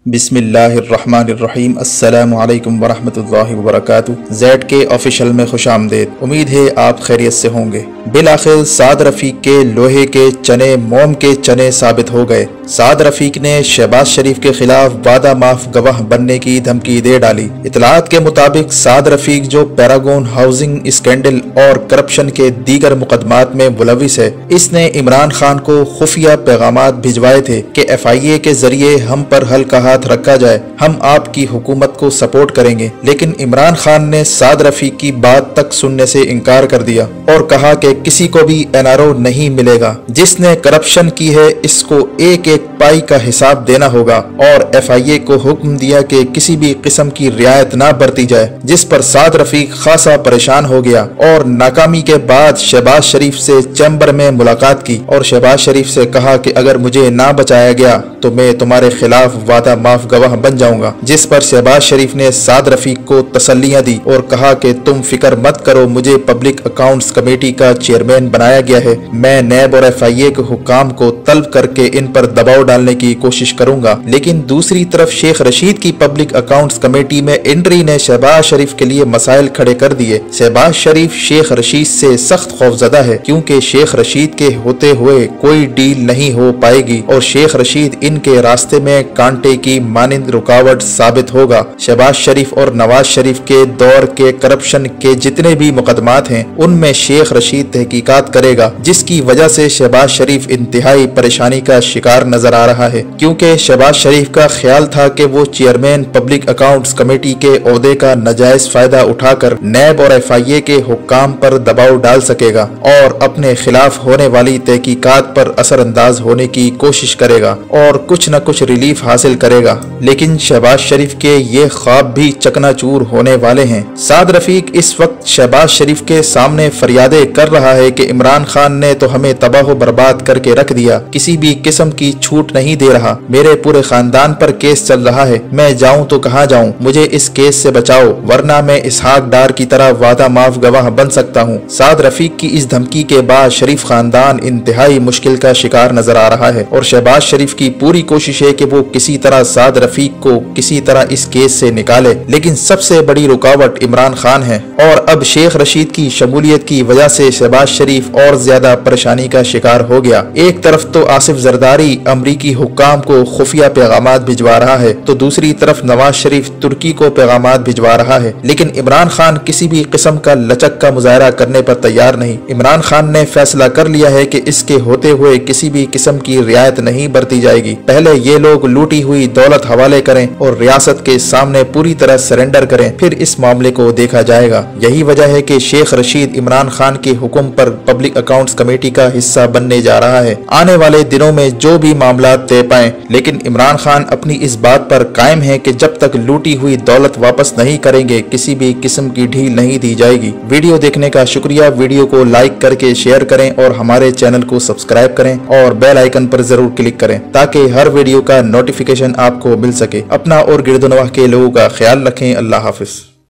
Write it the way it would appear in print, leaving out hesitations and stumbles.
बिस्मिल्लाहिर्रहमानिर्रहीम अस्सलामु अलैकुम वरहमतुल्लाहि वबरकातुहू। ज़ेड के ऑफिशियल में खुश आमदेद। उम्मीद है आप खैरियत से होंगे। बिलाखिर साद रफ़ीक के लोहे के चने मोम के चने साबित हो गए। साद रफ़ीक ने शहबाज शरीफ के खिलाफ वादा माफ गवाह बनने की धमकी दे डाली। इतलात के मुताबिक साद रफ़ीक जो पैरागॉन हाउसिंग स्कैंडल और करप्शन के दीगर मुकदमात में मुलविस है, इसने इमरान खान को खुफिया पैगामात भिजवाए थे कि FIA के जरिए हम पर हल्का हाथ रखा जाए, हम आपकी हुकूमत को सपोर्ट करेंगे। लेकिन इमरान खान ने साद रफ़ीक की बात तक सुनने से इनकार कर दिया और कहा कि किसी को भी NRO नहीं मिलेगा। जिसने करप्शन की है इसको एक एक पाई का हिसाब देना होगा और FIA को हुक्म दिया कि किसी भी किस्म की रियायत ना बरती जाए, जिस पर साद रफ़ीक खासा परेशान हो गया और नाकामी के बाद शहबाज शरीफ से चैम्बर में मुलाकात की और शहबाज शरीफ से कहा कि अगर मुझे ना बचाया गया तो मैं तुम्हारे खिलाफ वादा माफ गवाह बन जाऊंगा। जिस पर शहबाज शरीफ ने साद रफ़ीक को तसल्लियां दी और कहा कि तुम फिक्र मत करो, मुझे पब्लिक अकाउंट्स कमेटी का चेयरमैन बनाया गया है। मैं नैब और FIA के हुक्काम को तलब करके इन पर दबाव डालने की कोशिश करूंगा। लेकिन दूसरी तरफ शेख रशीद की पब्लिक अकाउंट्स कमेटी में एंट्री ने शहबाज शरीफ के लिए मसाइल खड़े कर दिए। शहबाज शरीफ शेख रशीद से सख्त खौफजदा है क्योंकि शेख रशीद के होते हुए कोई डील नहीं हो पाएगी और शेख रशीद इनके रास्ते में कांटे की मानिंद रुकावट साबित होगा। शहबाज शरीफ और नवाज शरीफ के दौर के करप्शन के जितने भी मुकदमात हैं उनमें शेख रशीद तहकीकात करेगा, जिसकी वजह से शहबाज शरीफ इंतहाई परेशानी का शिकार नजर आ रहा है क्योंकि शहबाज शरीफ का ख्याल था कि वो चेयरमैन पब्लिक अकाउंट्स कमेटी के ओहदे का नाजायज फायदा उठाकर नैब और FIA के हुक्काम पर दबाव डाल सकेगा और अपने खिलाफ होने वाली तहकीकात पर असरअंदाज होने की कोशिश करेगा और कुछ न कुछ रिलीफ हासिल करेगा। लेकिन शहबाज शरीफ के ये ख्वाब भी चकनाचूर होने वाले हैं। साद रफ़ीक इस वक्त शहबाज शरीफ के सामने फरियादें कर रहा है कि इमरान खान ने तो हमें तबाह बर्बाद करके रख दिया, किसी भी किस्म की छूट नहीं दे रहा, मेरे पूरे खानदान पर केस चल रहा है, मैं जाऊं तो कहां जाऊं, मुझे इस केस से बचाओ वरना मैं इसहाक डार की तरह वादा माफ गवाह बन सकता हूं। साद रफ़ीक की इस धमकी के बाद शरीफ खानदान इंतहाई मुश्किल का शिकार नजर आ रहा है और शहबाज शरीफ की पूरी कोशिश है कि वो किसी तरह साद रफ़ीक को किसी तरह इस केस से निकाले। लेकिन सबसे बड़ी रुकावट इमरान खान है और अब शेख रशीद की शमूलियत की वजह से शहबाज शरीफ और ज्यादा परेशानी का शिकार हो गया। एक तरफ तो आसिफ जरदारी अमरीकी हुक्काम को खुफिया पैगामात भिजवा रहा है तो दूसरी तरफ नवाज शरीफ तुर्की को पैगामात भिजवा रहा है। लेकिन इमरान खान किसी भी किस्म का लचक का मुजाहरा करने पर तैयार नहीं। इमरान खान ने फैसला कर लिया है कि इसके होते हुए किसी भी किस्म की रियायत नहीं बरती जाएगी। पहले ये लोग लूटी हुई दौलत हवाले करें और रियासत के सामने पूरी तरह सरेंडर करें, फिर इस मामले को देखा जाएगा। यही वजह है कि शेख रशीद इमरान खान के हुक्म पर पब्लिक अकाउंट्स कमेटी का हिस्सा बनने जा रहा है। आने वाले दिनों में जो भी मामला तय पाएं, लेकिन इमरान खान अपनी इस बात पर कायम है कि जब तक लूटी हुई दौलत वापस नहीं करेंगे किसी भी किस्म की ढील नहीं दी जाएगी। वीडियो देखने का शुक्रिया। वीडियो को लाइक करके शेयर करें और हमारे चैनल को सब्सक्राइब करें और बेल आइकन पर जरूर क्लिक करें ताकि हर वीडियो का नोटिफिकेशन आपको मिल सके। अपना और गिरदोनवाह के लोगों का ख्याल रखें। अल्लाह हाफिज।